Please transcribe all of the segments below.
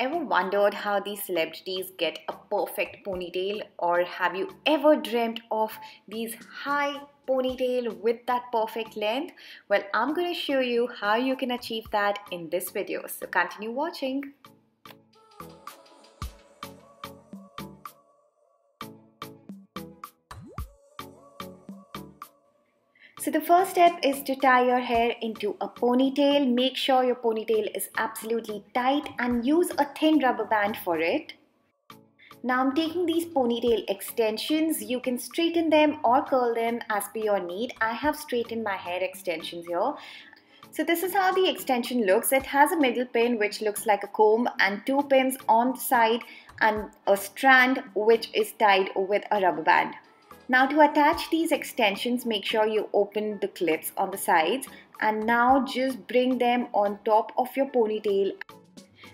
Ever wondered how these celebrities get a perfect ponytail, or have you ever dreamt of these high ponytail with that perfect length? Well, I'm going to show you how you can achieve that in this video, so continue watching. So the first step is to tie your hair into a ponytail. Make sure your ponytail is absolutely tight and use a thin rubber band for it. Now I'm taking these ponytail extensions. You can straighten them or curl them as per your need. I have straightened my hair extensions here. So this is how the extension looks. It has a middle pin which looks like a comb and two pins on the side and a strand which is tied with a rubber band. Now to attach these extensions, make sure you open the clips on the sides and now just bring them on top of your ponytail.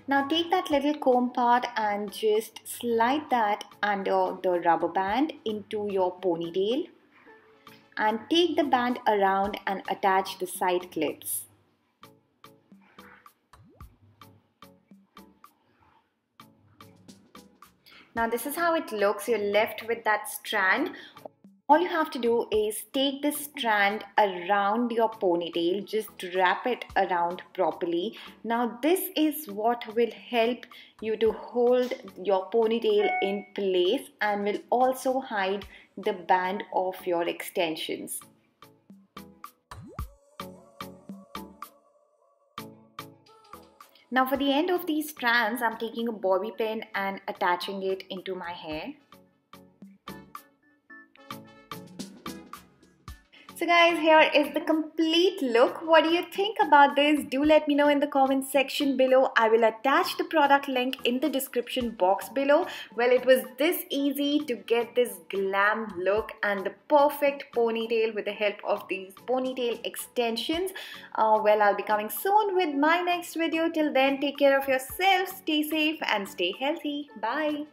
Now take that little comb part and just slide that under the rubber band into your ponytail and take the band around and attach the side clips. Now this is how it looks. You're left with that strand. All you have to do is take this strand around your ponytail, just wrap it around properly. Now this is what will help you to hold your ponytail in place and will also hide the band of your extensions. Now for the end of these strands, I'm taking a bobby pin and attaching it into my hair. So guys, here is the complete look. What do you think about this? Do let me know in the comment section below. I will attach the product link in the description box below. Well, it was this easy to get this glam look and the perfect ponytail with the help of these ponytail extensions. Well, I'll be coming soon with my next video. Till then, take care of yourself, stay safe and stay healthy. Bye.